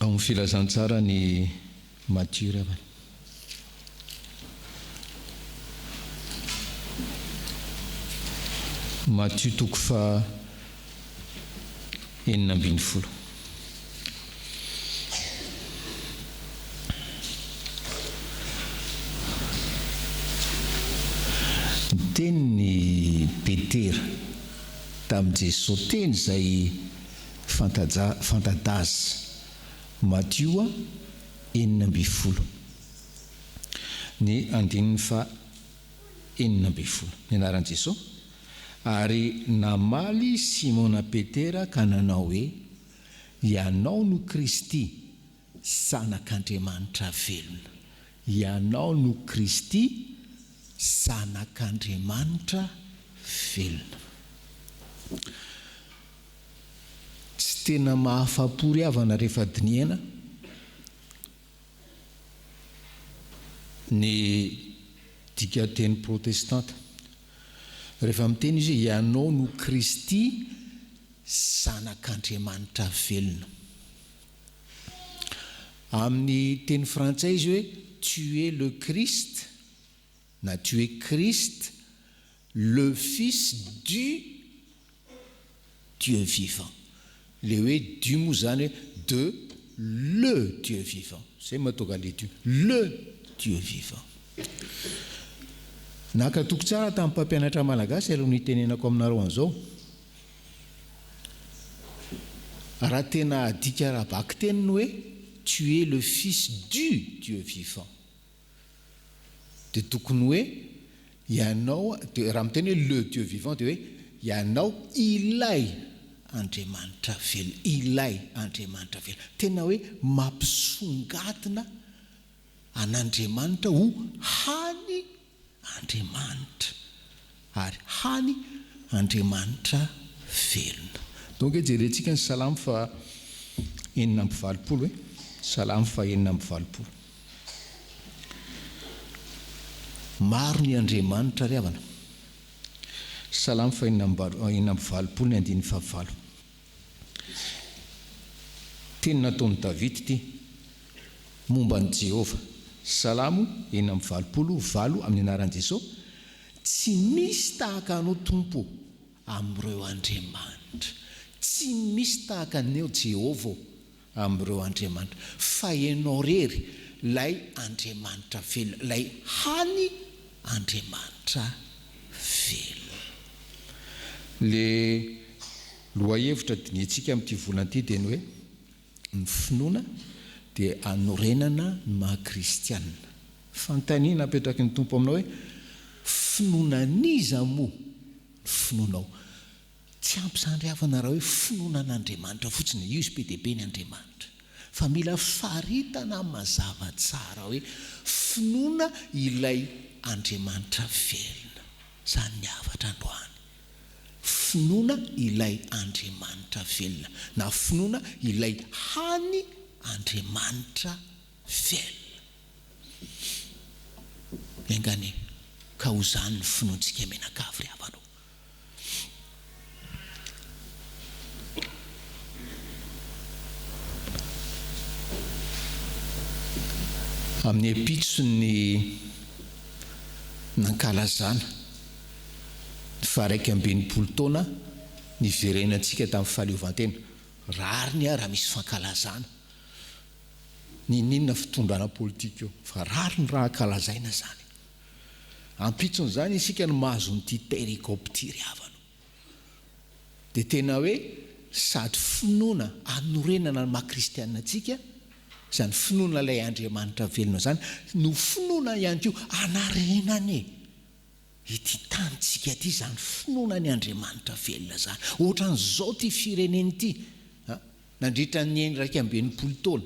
ao amin'ny filazantsara ny Matthieu ravana. Matthieu toko fa 19. Teny ny Petera tamin'i Jesosy teny izay fantadaza. Matthieu 19 ny andininy fa 19 ny anaran'i Jesosy. Ary namaly Simona Petera ka nanao hoe, ianao no Kristy, zanak'Andriamanitra velona. Ianao no Kristy, zanak'Andriamanitra velona. Tsy tena mahafapo ry havana rehefa diniana ny dika teny protestanta rehefa miteny izy hoe ianao no Kristy, zanak'Andriamanitra velona. Amin'ny teny frantsay izy hoe tu es le Christ, na tu es Christ, le Fils du Dieu vivant. Le hoe du moa zany hoe de le Dieu vivant. Zay mahatonga le Dieu, le Dieu vivant. Nakatoko tsara tamin'ny mpampianatra malagasy aloha nitenenako aminareo an'izao. Raha tena adika arabaky teniny hoe tu es le Fils du Dieu vivant, dia tokony hoe ianao, raha miteny hoe le Dieu vivant dia hoe ianao ilay Andriamanitra velona, ilay Andriamanitra velona. Tena hoe mampisongadina an'Andriamanitra ho hany Andriamanitra, ary hany Andriamanitra velona. Donc jerentsika ny Salamo fa 4:20 hoe Salamo fa 4:20. Maro ny Andriamanitra ry havana. Salamo fa 4:20 ny andiny fa 9. Teny nataon'i David ity momba ny Jehova. Salamo 4:20 amin'ny anaran'i Jesosy. Tsy misy tahaka anao Tompo amin'ireo andriamanitra. Tsy misy tahaka anao Jehova amin'ireo andriamanitra. Fa ianao rery lay Andriamanitra velona, lay hany Andriamanitra velona. Le lohahevitra diniantsika amin'ity volana ity dia ny hoe ny finoana dia anorenana ny maha-kristianina. Fantaniana apetraky ny Tompo aminao hoe finoana niza moa finoanao. Tsy ampy izany ry havana raha hoe finoana an'Andriamanitra fotsiny, io izy be dia be ny Andriamanitra. Fa mila faritana mazava tsara hoe finoana ilay Andriamanitra velona. Izany ny havatra androany. Finoana ilay Andriamanitra velona, na finoana ilay hany Andriamanitra velona. Engany ka ho zany ny finoantsika menakavy ry havanao. Amin'ny epitsony nankalazana fa 1:20 taona niverenantsika tamin'ny fahaleovantena. Rariny raha misy fankalazana. Ninona fitondrana politika eo, fa rary ny raha kalazaina zany. Ampitsony zany isika no mahazo nyity terikopty ry havana. Dia tena hoe sady finoana anorenana ny maha-kristianina antsika, izany finoana ilay Andriamanitra velona zany, no finoana ihany koa anarenany ity tanitsika ity, zany finoana ny Andriamanitra velona zany. Ohatran'izao ty fireneny ity nandritra ny 120 taona.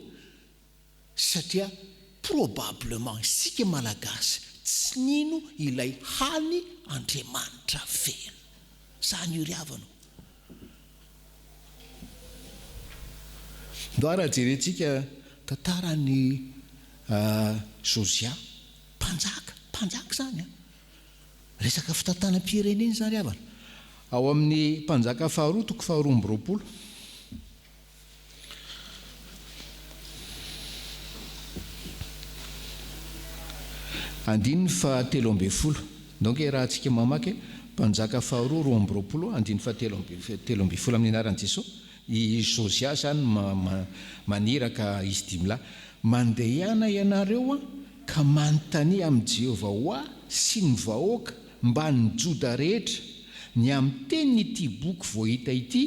Satria probablement isika malagasy tsy nino ilay hany Andriamanitra velona. Zany io ry havana. Ndoara jerentsika tantarany Josia, mpanjaka zany. Resaka fitantanam-pireneny zany ry havana. Ao amin'ny mpanjaka faharoa toko 2:20. andiny fa 13 donc raha antsika mamaky mpanjaka faharoa 20 andiny fa 13 amin'ny anaran'i Jesosy i Josia zany maniraka izy dimla mandeha ihana ianareo ka manontany amin'ny Jehovah hoa sy ny vahoaka mba ny Joda rehetra ny amin'ny teniny ity boky voahita ity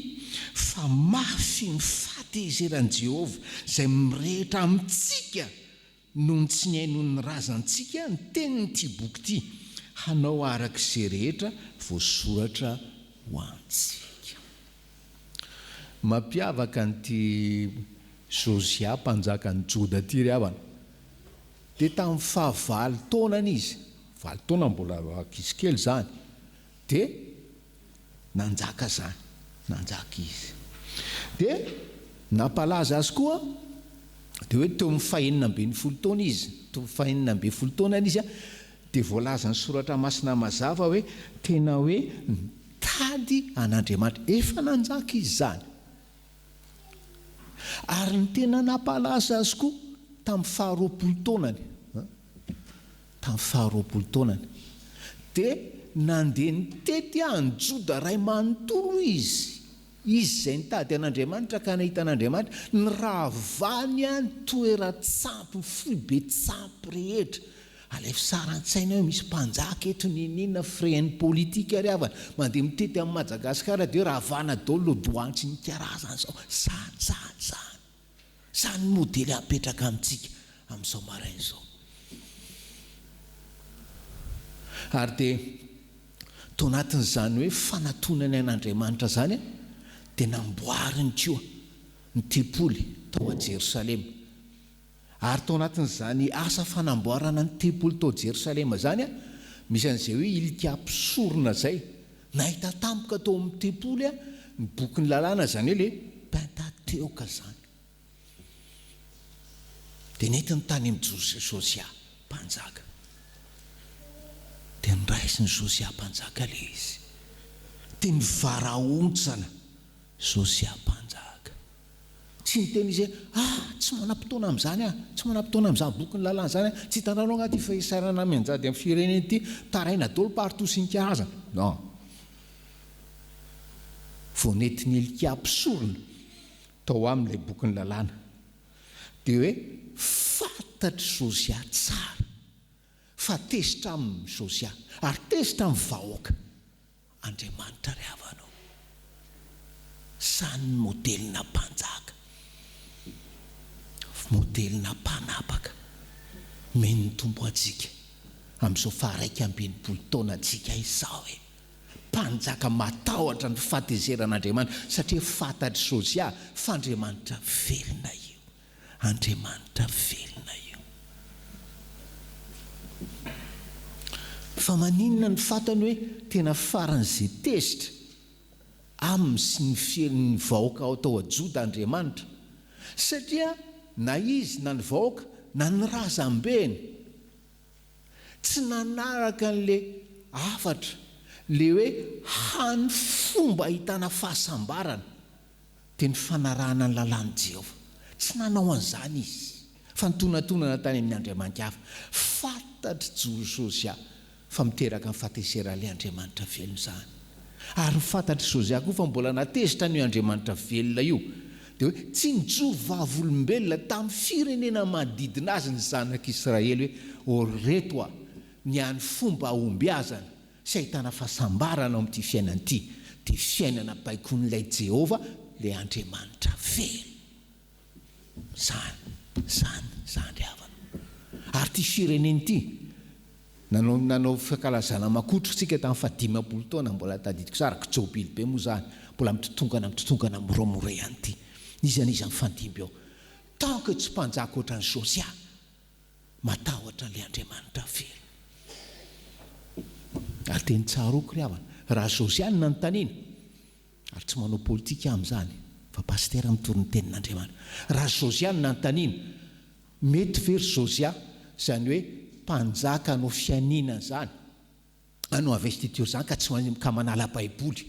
fa mafy ny fahatehezeran'i Jehovah izay mirehitra amintsika noho ny tsy ny haino ny razantsika ny teniny ity boky ity hanao arak'izay rehetra voasoratra ho antsika. Mampiavaka an'ity Josia mpanjakan'ny Joda ty ry havana dia tamin'ny fahavalo taonany izy, 20 taona mbola ankizy kely zany, dia nanjaka zany, nanjaka izy. Dia nampalaza azy koa dia hoe teo amin'ny 40 taona izy, teo amin'ny 40 taonany izy dia voalaza ny soratra masina mazava hoe tena hoe nitady an'Andriamanitra, efa nanjaka izy zany. Ary ny tena nampalaza azy koa tamin'ny 20 taonany, tamin'ny 20 taonany dia nandeha nitety any Joda ray manontolo izy izay nitady an'Andriamanitra ka nahita an'Andriamanitra ny ravany any toeratsampy foibe tsampy rehetra. Alefa sara an-tsaina hoe misy mpanjaka eto ninina frehan'ny politika ary havana mandeha mitety amin'ny Madagasikara dia ravana daholo doantsy ny karazana zao zany modely apetraka amintsika amin'izao marain'izao. Ary dia tao anatin'izany hoe fanatonany an'Andriamanitra zany dia namboariny koa ny tempoly tao a Jerosalema. Ary tao anatin'izany asa fanamboarana ny tempoly tao Jerosalema zany misy an'izay hoe ilikapy sorona zay nahita tampoka tao amin'ny tempoly ny boky ny lalàna zany hoe le Pentateuka zany. Dia nentiny tany amin'ny Josia mpanjaka, dia niraisiny Josia mpanjaka le izy, dia nivaraontsana Josia mpanjaka. Tsy niteny izy tsy manam-potoana amin'izany tsy manam-potoana amin'izany boky ny lalàna zany tsy hitanareo anaty fahasairana mianjady amin'ny firenena ity taraina daholo partout sy ny karazana. Non, vao nentiny ilikapy sorona tao amin'ilay boky ny lalàna dia hoe fantatry Josia tsara fa tezitra amin'ny Josia ary tezitra amin'ny vahoaka Andriamanitra ry havanao. Sany modelina mpanjaka, modelina mpanapaka meny tombo antsika amin'izao 120 taona antsika izao hoe mpanjaka matahotra ny fahatezeran'Andriamanitra satria fantatry Josia fa Andriamanitra velona io, Andriamanitra velona io. Fa maninona ny fantany hoe tena faran'izay tezitra aminy sy ny fieliny vahoaka ao tao a Joda Andriamanitra, satria na izy na ny vahoaka na ny razambeny tsy nanaraka an'le afatra le hoe hany fomba ahitana fahasambarana dia ny fanarahana ny lalàn'i Jehovah. Tsy nanao an'izany izy fa nitonantonana tany amin'ny Andriamanitra hafa. Fantatry Josia fa miteraka ny fahateseran'ilay Andriamanitra velona zany. Ary fantatry Josia koa fa mbola natezitra ny Andriamanitra velona io dia hoe tsy nijoro vavolombelona tamin'ny firenena manodidina azy ny zanak'Israely hoe reto ny any fomba ahombiazana sy ahitana fahasambarana ao amin'ity fiainana ity dia fiainana baikon'ilay Jehovah ilay Andriamanitra velona. Zany ry havana. Ary ty firenena ity nanao fankalazana makotro tsika tamin'ny 15 taona mbola tadidiko sara kijobily be moa zany mbola mitotongana moramora ihany ity. Izy ny fandimby ao taoka tsy mpanjaka ohatry ny Josia matahotra an'ilay Andriamanitra velona. Ary teny tsaroko ry havana, raha Josia ny nanontaniana ary tsy manao politika amin'izany fa pastera mitorony tenin'Andriamanitra. Raha Josia ny nanontaniana mety very Josia zany hoe mpanjaka anao fianinana zany, anao investiture zany ka tsy ka manala baiboly.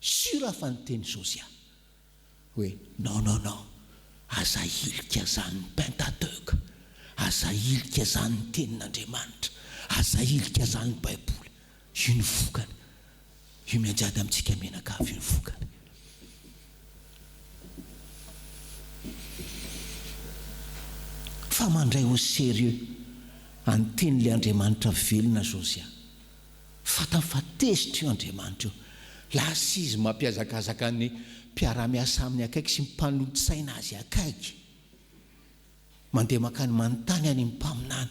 Sura fa niteny Josia hoe non, aza ilika zany Pentateuka, aza ilika izany ny tenin'Andriamanitra, aza ilika izany ny Baiboly. Io ny vokany. Io mianjady amintsika menakavy, io ny vokany. Fa mandray ho sérieux antenin'ilay Andriamanitra velona Josia. Fatany fa tezitra io Andriamanitra io. Lasa izy mampiazakazaka ny mpiara-miasa aminy akaiky sy mimpanolotsaina azy akaiky. Mandeha makany manontany any mpaminany.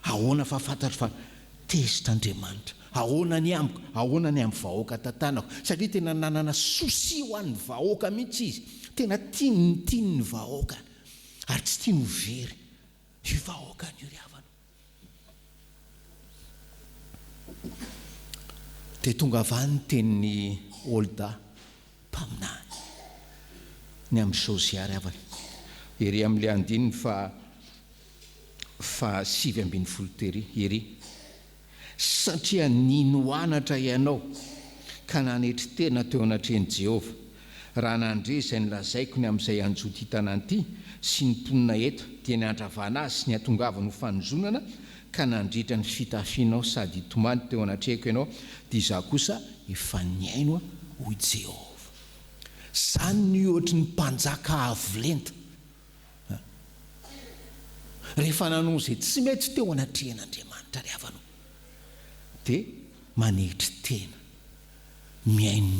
Ahoana fa fantatra fa tezitra Andriamanitra. Ahoana ny amiko, ahoana ny amin'ny vahoaka tantanako. Satria tena nanana souci ho an'ny vahoaka mihitsy izy. Tena tiany ny vahoaka. Ary tsy tiany ho very. Io vahoaka io ry havana. Dia tonga avany ny tenin'ny Olda mpaminany ny amin'ny Josia ry havana. Ery amin'ilay andininy fa 7:20 tery ery. Satria ninoanatra ianao ka nanetry tena teo anatreny Jehova. Raha nandre izay nilazaiko ny amin'izay anjoty hitananty sy ny mponina eto dia niandravana azy sy ny atongavana ho fanonjonana ka nandritra ny fitafianao sady hitomany teo anatrehako ianao dia izaho kosa efa niaino hoy Jehova. Zany ny ohatry ny mpanjaka avolenta rehefa nanao izay tsy mety teo anatrehan'Andriamanitra ry havanao dia manetry tena miaino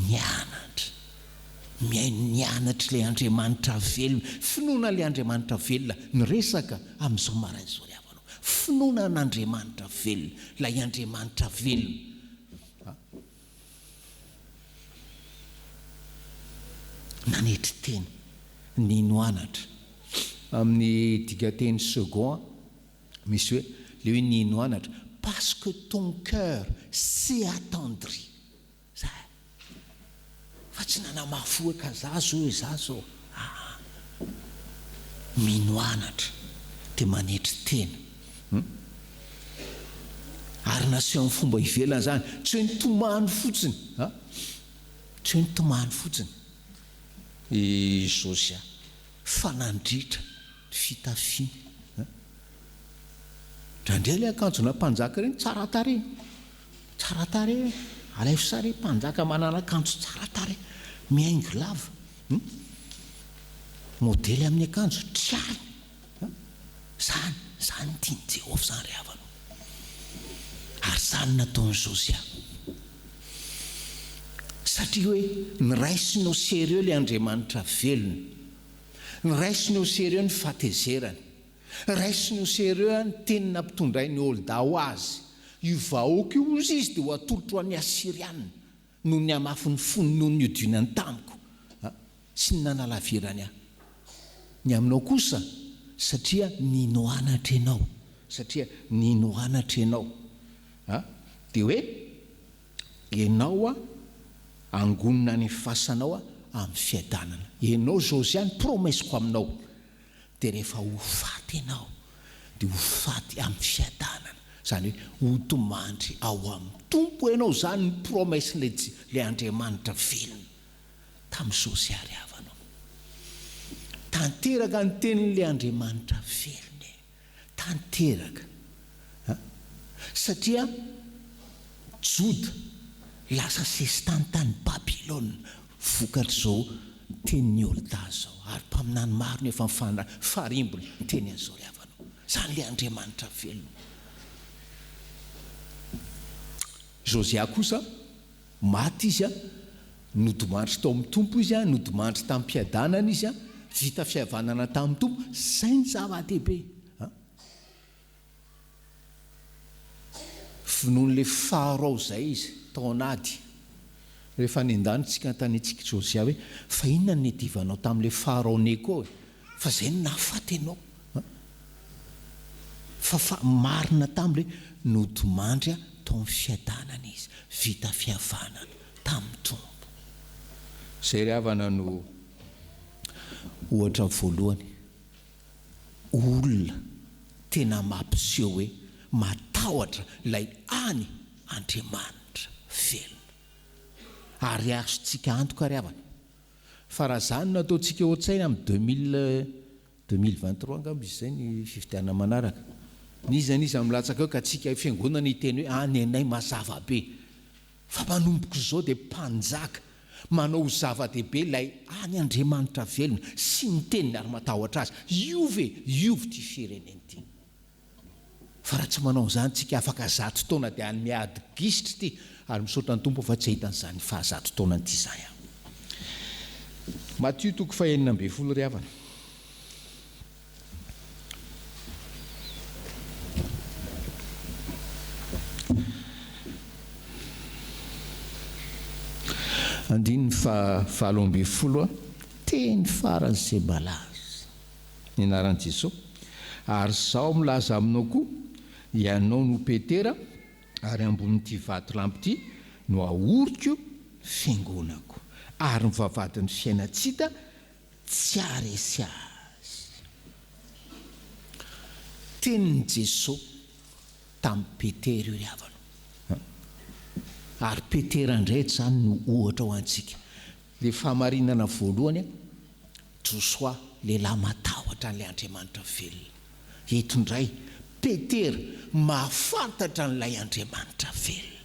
nianatra ilay Andriamanitra velona. Finoana ilay Andriamanitra velona niresaka amin'izao marain'izao ry havanao. Finoana n'Andriamanitra velona, ilay Andriamanitra velona. Nanetry tena ninoanatra. Amin'ny dikateny second misy hoe le hoe ninoanatra parce que ton cœur s'est attendri. Fa tsy nanamafoaka zao. Minoanatra dia manetry tena. Ary naseho amin'ny fomba ivelana zany, tsy hoe nitomany fotsiny. Tsy hoe nitomany fotsiny. I Josia fa nandritra fitafiana. Drandray ilay akanjona mpanjaka ireny tsara tarehy. Alaivo sary mpanjaka manana akanjo tsara tarehy, mihaingo lava. Modely amin'ny akanjo triariny. Zany tiany Jehova zany ry havana. Ary zany nataony Josia. Satria hoe niraisinao sérieux ilay Andriamanitra velona. Niraisinao sérieux ny fahatezerany. Raisinao sérieux ny teny nampitondray ny Olda ho azy. Io vahoaka io ozy izy dia ho atolotra ho an'ny Asiriana noho ny hamafy ny fony noho ny odinany tamiko sy ny nanalavirany ahy. Ny aminao kosa satria ninoanatra ianao. Dia hoe ianao angonina ny fasanao amin'ny fiadanana. Ianao Josia ny promesiko aminao. Dia rehefa ho faty ianao dia ho faty amin'ny fiadanana. Zany hoe ho tomandry ao amin'ny tompo ianao. Zany ny promesy le Andriamanitra velona tamin'ny Josia ry havanao. Tanteraka ny tenin'ilay Andriamanitra velona. Tanteraka. Satria Joda lasa sesy tany Babilôna vokatr'izao tenin'ny Olda zao. Ary mpaminany maro ny efa farimbony teny an'izao ry havanao. Zany le Andriamanitra velona. Josia kosa maty izy nodomandry tao amin'ny tompo izy nodomandry tamin'ny mpiadanana izy vita fihavanana tamin'ny tompo. Zay ny zava-dehibe. Finoan'le Farao zay izy tao anady. Rehefa nendanytsika tanetsika Josia hoe fa inona ny nedivanao tamin'le Farao Neko fa zay ny nahafaty ianao. Fa marina tamin'le nodomandry tao amin'ny fiadanana izy vita fihavanana tamin'ny tompo. Zay ry havana no ohatra voalohany olona tena mampiseho hoe matahotra ilay any Andriamanitra velona. Ary azontsika antoka ry havana fa raha zany nataontsika ohatsaina amin'ny 2023 angamba izy zay ny fividiana manaraka. Nizanizy milatsaka eo ka tsika fiangonana iteny hoe any anay mazava be. Fa manomboka izao dia mpanjaka manao zava-dehibe ilay any Andriamanitra velona sy ny teniny ary matahotra azy. Iovy ty fireneny ty. Fa raha tsy manao izany tsika afaka 100 taona dia any miady gisitra ty ary misaotra ny tompo fa tsy ahitan'izany fa 100 taona ty izay. Matthieu 9:40 ry havana. Andiny fa 7:20 teny faran'izay malaza ny anaran'i Jesosy. Ary zao milaza aminao koa ianao no Petera ary ambonin'ity vato lampy ity no ahoriko fiangonako ary ny vavadin'ny fiaina tsy hita tsy haresy azy. Tenin'i Jesosy tamin'ny Petera io ry havana. Ary Petera indray zany no ohatra ho antsika. Le famarinana voalohany Joshua lehilahy matahotra n'ilay Andriamanitra velona. Eto indray Petera mahafantatra n'ilay Andriamanitra velona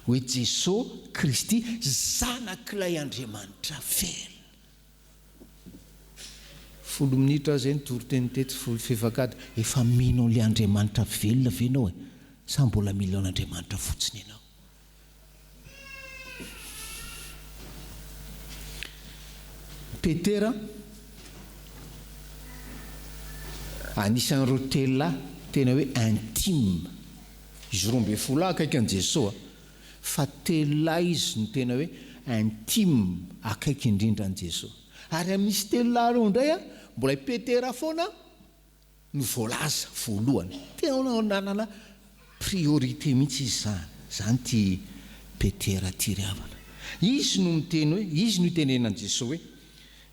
hoe Jesosy Kristy zanak'ilay Andriamanitra velona. 10 minitra zay nitory teny teto 10 efa mino n'ilay Andriamanitra velona ve ianao sa mbola mila n'Andriamanitra fotsiny ianao? Petera anisan'ireo tela tena hoe intime. Izy 12 akaiky an' Jesosy fa tela izy no tena hoe intime akaiky indrindra an' Jesosy. Ary amin'isy tela reo indray mbola Petera foana no voalaza voalohany. Tena nanana priorité mihitsy izy zany ty Petera ty ry havana. Izy no miteny hoe izy no itenenan'i Jesosy hoe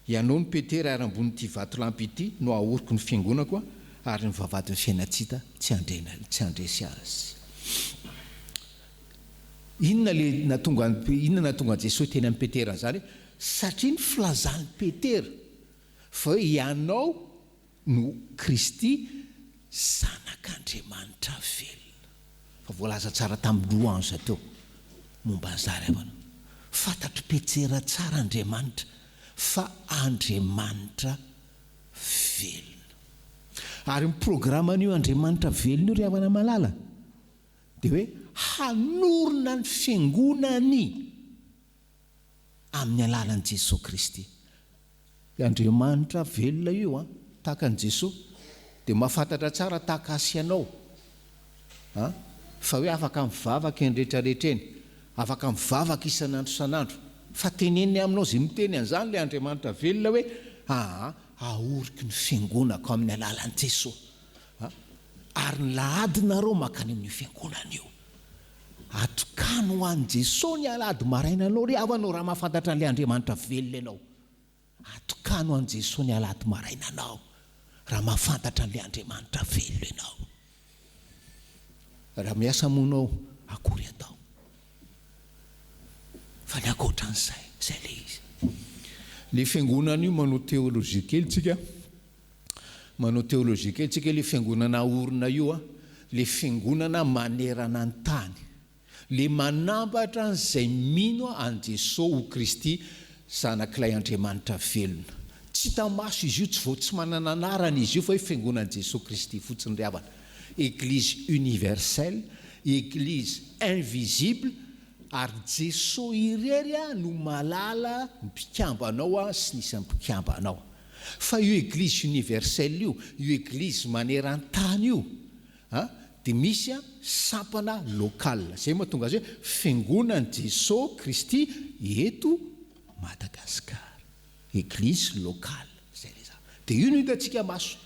ianao ny Petera ary ambonin'ity vato lampy ity no ahoriko ny fiangonako ary ny vavadin'ny fiaina tsy hita tsy handresy azy. Inona natonga Jesosy teny amin'ny Petera zany? Satria ny filazany Petera fa hoe ianao no Kristy zanak'Andriamanitra velona. Fa voalaza tsara tamin'ny louange teo momba an'izany avana. Fantatry Petera tsara Andriamanitra fa Andriamanitra velona. Ary miprogramman'io Andriamanitra velona io ry havana malala dia hoe hanorona ny fiangonany amin'ny alalan'i Jesosy Kristy. Andriamanitra velona io tahaka an'i Jesosy dia mahafantatra tsara tahaka asianao fa hoe afaka mivavaka eny rehetrarehetra eny, afaka mivavaka isan'andro fa teneny aminao zay miteny an'izany le Andriamanitra velona hoe ahoriko ny fiangonako amin'ny alalan'i Jesosy. Ary ny lahadinareo makany amin'ny fiangonana io. Atokano ho an'i Jesosy ny alahady marainanao ry havanao raha mahafantatra an'ilay Andriamanitra velona ianao. Atokano ho an'i Jesosy ny alahady marainanao raha mahafantatra an'ilay Andriamanitra velona ianao. Raha miasa monao akory atao. Fa ny akoatra an'izay zay le izy. Le fiangonana io manao théologie kely tsika. Manao théologie kely tsika le fiangonana orina io le fiangonana manerana ny tany. Le manambatra an'izay mino an' Jesosy ho Kristy zanak'ilay Andriamanitra velona. Tsy tamaso izy io, tsy manana anarana izy io fa hoe fiangonan'i Jesosy Kristy fotsiny ry havana. Église universelle, église invisible. Ary Jesosy irery no malala mpikambanao sy nisy mpikambanao. Fa io église universelle io église maneran-tany io dia misy sampana local. Zay mahatonga azy hoe fiangonan'i Jesosy Kristy eto Madagasikara. Église locale zay le zany. Dia io no hitantsika maso.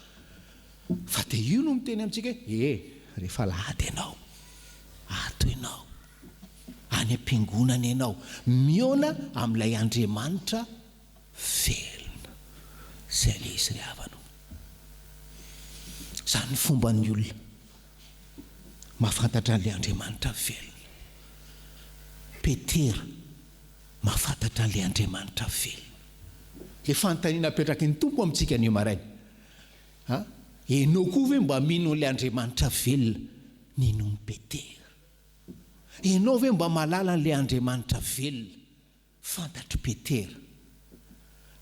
Fa dia io no miteny amintsika rehefa lahady ianao ato ianao any am-piangonana ianao miona amin'ilay Andriamanitra velona. Zay le izy ry havana. Zany ny fomba ny olona mahafantatra an'ilay Andriamanitra velona. Petera mahafantatra an'ilay Andriamanitra velona. Le fanontaniana apetraky ny tompo amintsika anio maraina. Enao koa ve mba mino n'ilay Andriamanitra velona ninony Petera? Enao ve mba malala n'ilay Andriamanitra velona fantatry Petera?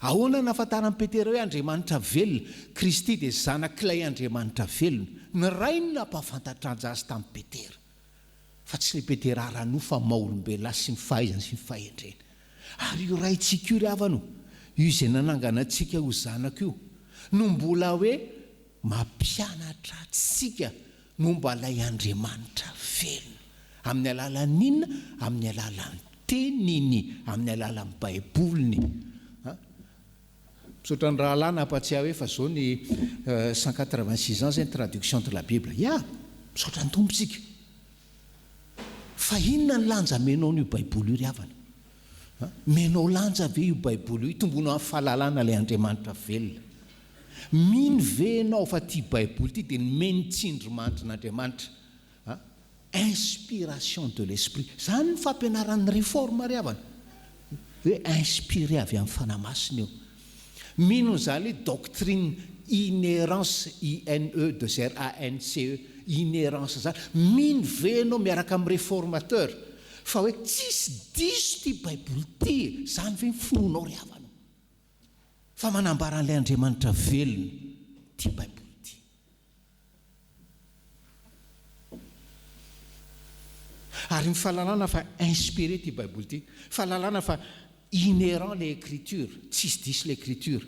Ahoana nafantaran'i Petera hoe Andriamanitra velona? Kristy dia zanak'ilay Andriamanitra velona. Ny rainy nampahafantatra azy tamin'i Petera. Fa tsy ilay Petera arano fa maha-olombelona sy ny fahaizany sy ny fahendrena. Ary io raintsika io ry havana, io izay nanangana antsika ho zanaka io, no mbola hoe mampianatra antsika momba ilay Andriamanitra velona. Amin'ny alalan'inona? Amin'ny alalan'ny teniny, amin'ny alalan'ny Baiboliny. Misaotra ny rahalahy nampatsiahy hoe fa zao ny 186 ans zay ny traduction de la Bible. Misaotra ny tompontsika. Fa inona ny lanja menao n'io Baiboly io ry havana? Menao lanja ve io Baiboly io? Tombonao amin'ny fahalalana ilay Andriamanitra velona. Mino ve ianao fa ity Baiboly ity dia nomeny tsindrimandrin'Andriamanitra? Inspiration de l'esprit. Zany ny fampianaran'ny réforme ry havana. Hoe inspiré avy amin'ny fanamasina eo. Mino zany doctrine inhérence, INE de RANCE, inhérence zany. Mino ve ianao miaraka amin'ny réformateur fa hoe tsisy diso ty Baiboly ty, zany ve finoanao ry havana? Fa manambara an'ilay Andriamanitra velona ty Baiboly ty. Ary ny fahalalana fa inspiré ty Baiboly ty, fahalalana fa inhérent l'écriture, tsisy diso l'écriture.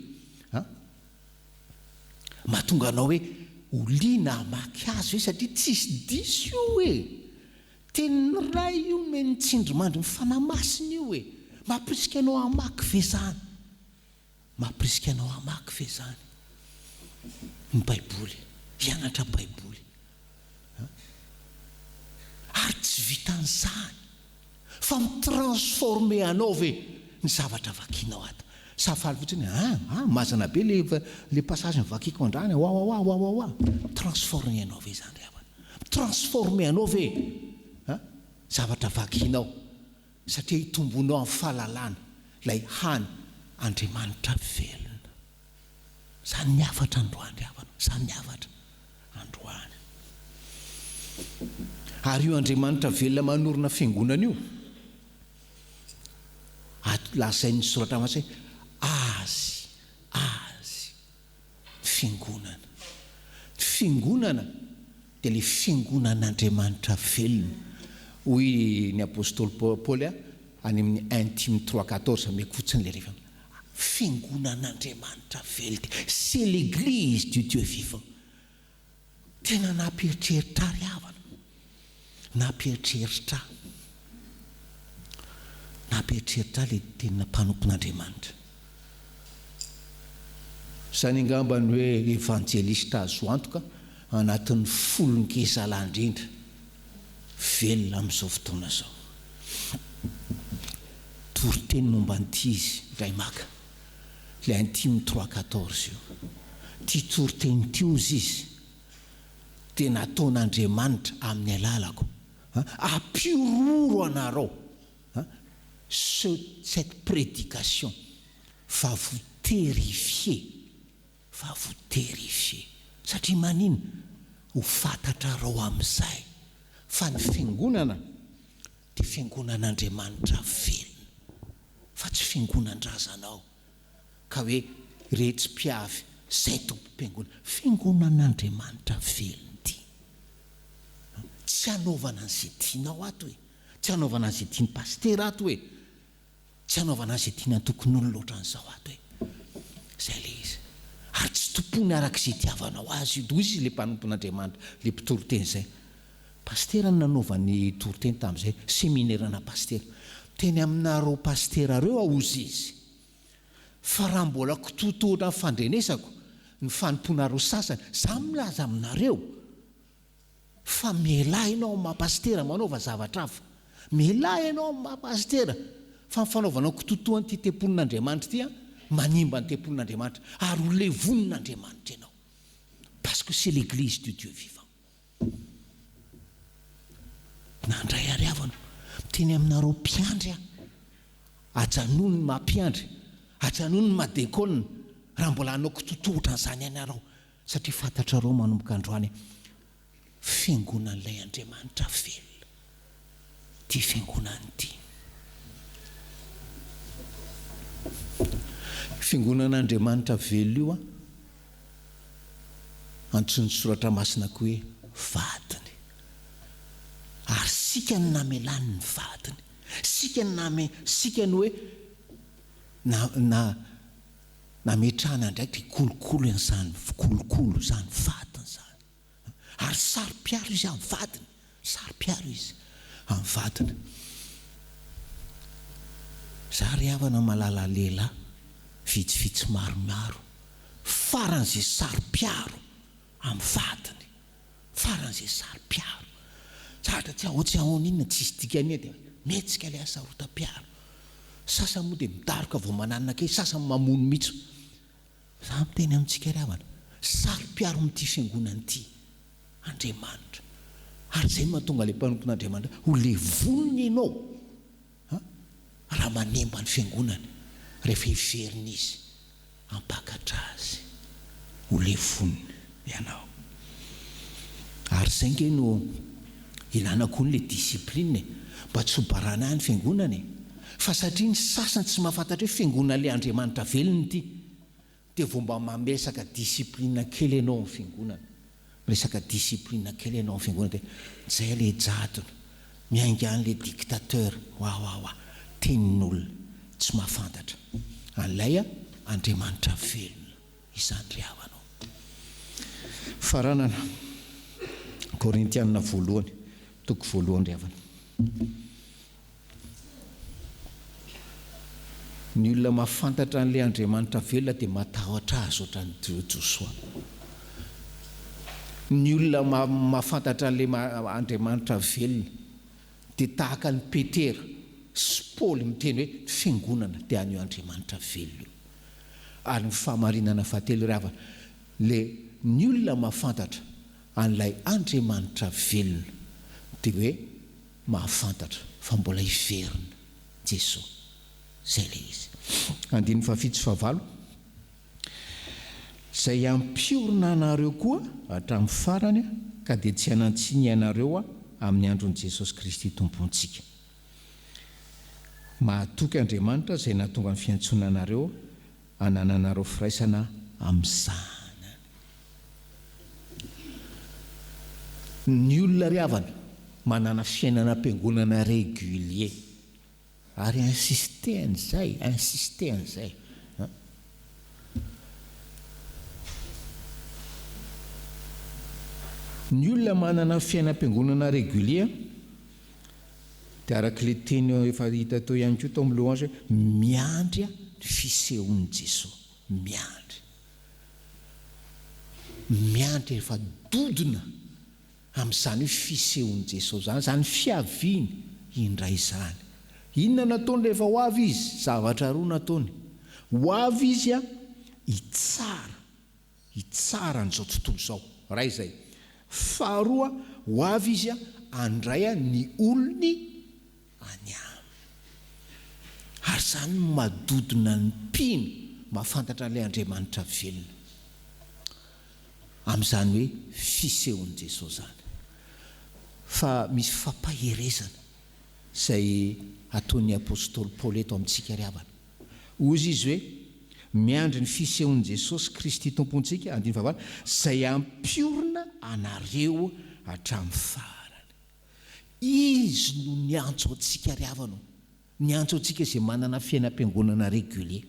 Mahatonga anao hoe oliana hamaky azy hoe satria tsisy diso io hoe. Tenin'ny ray io meny tsindrimandry ny fanamasina io hoe. Mampirisika anao hamaky ve zany? Mampirisika anao hamaky ve zany? Ny Baiboly, hianatra Baiboly. Ary tsy vitan'izany fa mitransforme anao ve ny zavatra vakianao ato. Safaly fotsiny, mazana be le passage vakiako andrany, transforme anao ve zany ry havana? Transforme anao ve zavatra vakianao, satria hitombonao amin'ny fahalalana ilay hany Andriamanitra velona. Zany ny afatra androany ry havana, zany ny afatra androany. Ary io Andriamanitra velona manorina fiangonana io, lazain'ny soratra masay, azy fiangonana. Fiangonana dia le fiangonan'Andriamanitra velona. Hoy ny apôstôly Paoly any amin'ny 1 Timothée 3:14 meko fotsiny le rehefa. Fiangonan'Andriamanitra velona, c'est l'église du Dieu vivant. Tena nampieritreritra ry havana, nampieritreritra le tena mpanompon'Andriamanitra. Zany angamba ny hoe evangelista azo antoka anatin'ny folon-keza lahandrindra velona amin'izao fotoana zao. Toriteny momba an'ity izy iray maka le 1 Timothée 3:14 io. Ty toriteny ty ozy izy dia nataon'Andriamanitra amin'ny alalako ampiroro anareo. Cette prédication va vous terrifier, satria manino ho fantatrareo amin'izay fa ny fiangonana dia fiangonan'Andriamanitra velona, fa tsy fiangonan-drazanao ka hoe retsi-piavy zay tompo-piangonana. Fiangonan'Andriamanitra velona ty, tsy hanaovana an'izay tianao ato hoe, tsy hanaovana an'izay tiany pastera ato hoe, tsy hanaovana an'izay tiana tokony olo loatra an'izao ato hoe. Zay le izy. Ary tsy tompony arak'izay tiavanao azy io. Dozy le mpanompon'Andriamanitra le mpitoroteny zay. Pastera no nanaovany toroteny tamin'izay, séminairana pastera. Teny aminareo pastera reo aozy izy. Fa raha mbola kitototra ny fandrenesako ny fanomponareo sasany, za milaza aminareo fa mialahy ianao amin'ny mahapastera manaova zavatra hafa. Mialahy ianao amin'ny mahapastera fa mifanaovanao kitotoany ty tempolin'Andriamanitra ty manimba ny tempolin'Andriamanitra ary ho levonin'Andriamanitra ianao. Parce que c'est l'église du Dieu vivant. Nandray ary havana teny aminareo mpiandry ajanony ny mampiandry, ajanony ny madekônina raha mbola hanao kitototra an'izany ianareo. satria fantatrareo manomboka androany fiangonan'ilay Andriamanitra velona, ty fiangonany ty. Fiangonan'Andriamanitra velona io antsoin'ny soratra masina koa hoe vadiny. Ary sika ny namelany ny vadiny, sika ny hoe nametrahana ndraiky kolokolo an'izany, kolokolo zany vadiny zany. Ary saro-piaro izy amin'ny vadiny, saro-piaro izy amin'ny vadiny. Za ry havana malala lehilahy vitsivitsy maromaro, faran'izay saro-piaro amin'ny vadiny, faran'izay saro-piaro. Zahatra tsy ahotsy ahoana inona tsisy dikany dia metsika ilay asarotam-piaro. Sasany moa dia midaroka vao mananana kely, sasany mamono mitso. Za miteny amintsika ry havana, saro-piaro amin'ity fiangonana ity Andriamanitra. Ary izay mahatonga ilay mpanompon'Andriamanitra ho levonina ianao raha manemba ny fiangonany rehefa hiverina izy hampakatra azy, ho levonina ianao. Ary izay nge no ilana koa n'ilay disipline mba tsy ho barana ny fiangonany. Fa satria ny sasany tsy mahafantatra hoe fiangonan'ilay Andriamanitra velona ity, dia vao mba mamesaka disipline kely ianao amin'ny fiangonana, miresaka disipline kely ianao amin'ny fiangonana, dia izay ilay jadona miaingan'ilay dictateur wa tenin'olona tsy mahafantatra an'ilay Andriamanitra velona izany ry havanao. Faranana Korintianina 1 toko 1 ry havana. Ny olona mahafantatra an'ilay Andriamanitra velona dia matahotra azy ohatran'ny Josoa. Ny olona mahafantatra an'ilay Andriamanitra velona dia tahaka ny Petera sy Paoly miteny hoe fiangonana dia an'io Andriamanitra velona. Ary ny fahamarinana fahatelo ry havana, ny olona mahafantatra an'ilay Andriamanitra velona dia hoe mahafantatra fa mbola hiverina Jesosy. Zay le izy. 7-9 izay ampiorina anareo koa hatramin'ny farany ka dia tsy hanantsiny ianareo amin'ny andron'i Jesosy Kristy tompontsika. Mahatoky Andriamanitra izay nahatonga ny fiantsonanareo hanananareo firaisana amin'ny zanany. Ny olona ry havana manana fiainana am-piangonana régulier. Ary insiste an'izay. Ny olona manana fiainam-piangonana régulier dia arak'ilay teny efa hita tao ihany koa tao amin'ny louange hoe miandry ny fisehoan'i Jesosy. Miandry efa dodona amin'izany hoe fisehoan'i Jesosy zany, izany fiaviany indray izany. Inona nataony rehefa ho avy izy? Zavatra roa nataony. Ho avy izy hitsara an'izao tontolo izao. Ray izay. Faharoa, ho avy izy handray ny olony any aminy. Ary izany madodona ny mpino mahafantatra ilay Andriamanitra velona amin'izany hoe fisehoan'i Jesosy zany. Fa misy fampaherezana izay ataon'ny apôstôly Paoly eto amintsika ry havana. Ozy izy hoe miandry ny fisehoan'i Jesosy Kristy tompontsika 9 izay ampiorina anareo hatramin'ny farany. Izy no niantso antsika ry havana, niantso antsika izay manana fiainam-piangonana régulier.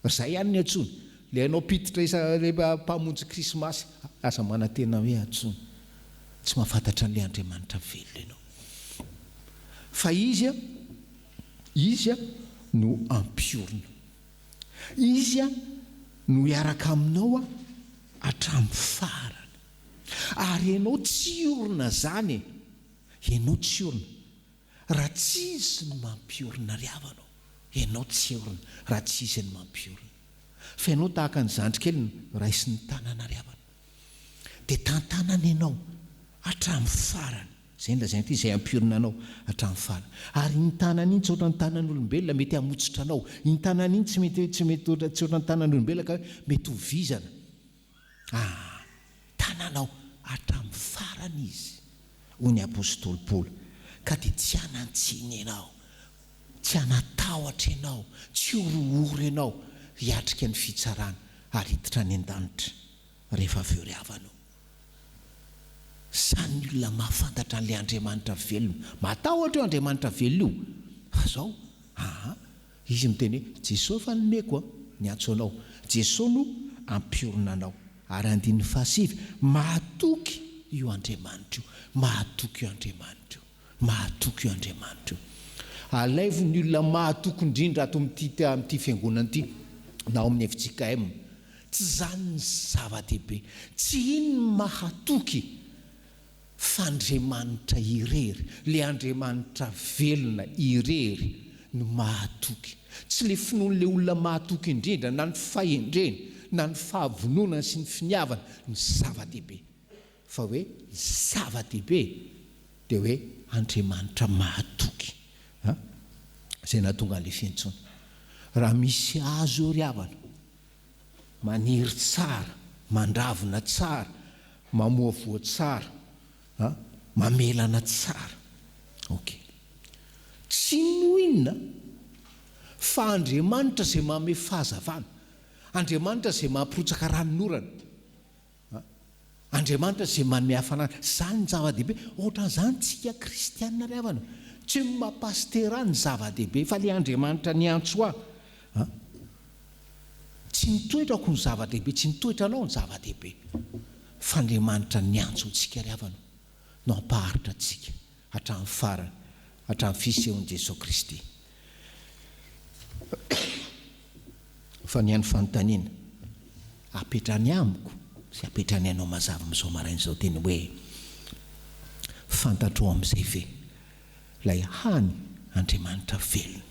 Izay ihany ny antsony. Le anao pititra rehefa mpamonjy krismasy aza manantena hoe antsony. Tsy mahafantatra an'ilay Andriamanitra velona ianao. Fa izy no ampiorina. Izy no hiaraka aminao hatramin'ny farany. Ary ianao tsy orina zany. Ianao tsy orina. Raha tsy izy no mampiorina ry havanao. Ianao tsy orina raha tsy izy no mampiorina. Fa ianao tahaka ny zandrikely raisy ny tanana ry havana. Dia tantanana ianao hatramin'ny farany. Zay ndra izay ampiorina anao hatramin'ny farany. Ary ny tanana iny tsy ohatran'ny tanan'olombelona mety hamotsotra anao. Ny tanana iny tsy mety ohatran'ny tanan'olombelona ka mety ho vizana. anao hatramin'ny farany izy hoy ny apôstôly Paoly, ka dia tsy hanantsiny ianao, tsy hanatahotra ianao, tsy horohory ianao hiatrika ny fitsarana ary hiditra any an-danitra rehefa avy eo ry havanao. Sany ny olona mahafantatra an'ilay Andriamanitra velona, matahotra eo Andriamanitra velona io. Fa zao izy miteny hoe Jesosy fa nomeko ny antso anao, Jesosy no ampiorona anao. Ary andin'ny fahasivy, mahatoky io Andriamanitra io, mahatoky io Andriamanitra io, mahatoky io Andriamanitra io. Alaivo ny olona mahatoky indrindra ato amin'ity fiangonana ity na ao amin'ny FJKM, tsy zany ny zava-dehibe, tsy iny ny mahatoky fa Andriamanitra irery, le Andriamanitra velona irery no mahatoky. Tsy le finoan'le olona mahatoky indrindra na ny fahendreny na ny fahavononana sy ny finiavana ny zava-dehibe, fa hoe zava-dehibe dia hoe Andriamanitra mahatoky. Zay nahatonga an'ilay fiantsoana. Raha misy azo eo ry havana, maniry tsara, mandravona tsara, mamoavoa tsara, mamelana tsara. Ok. Tsy no inona fa Andriamanitra izay manome fahazavana, Andriamanitra izay mampirotsaka ranon'orana, Andriamanitra izay manome hafanana. Zany ny zava-dehibe. Ohatran'izany tsika kristianina ry havana, tsy mampastera ny zava-dehibe fa le Andriamanitra ny antso ahy. Tsy nitoetrako ny zava-dehibe, tsy nitoetra anao ny zava-dehibe, fa Andriamanitra ny antso antsika ry havana no ampaharitra antsika hatramin'ny farany, hatramin'ny fisehon'i Jesosy Kristy. Fa ny an'ny fanontaniana apetrany amiko sy apetrany anao mazava amin'izao maraina izao, teny hoe fantatrao amin'izay ve lay hany Andriamanitra velona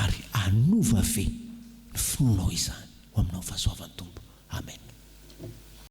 ary anova ve ny finoanao izany ho aminao fahasoavan'ny Tompo. Amen.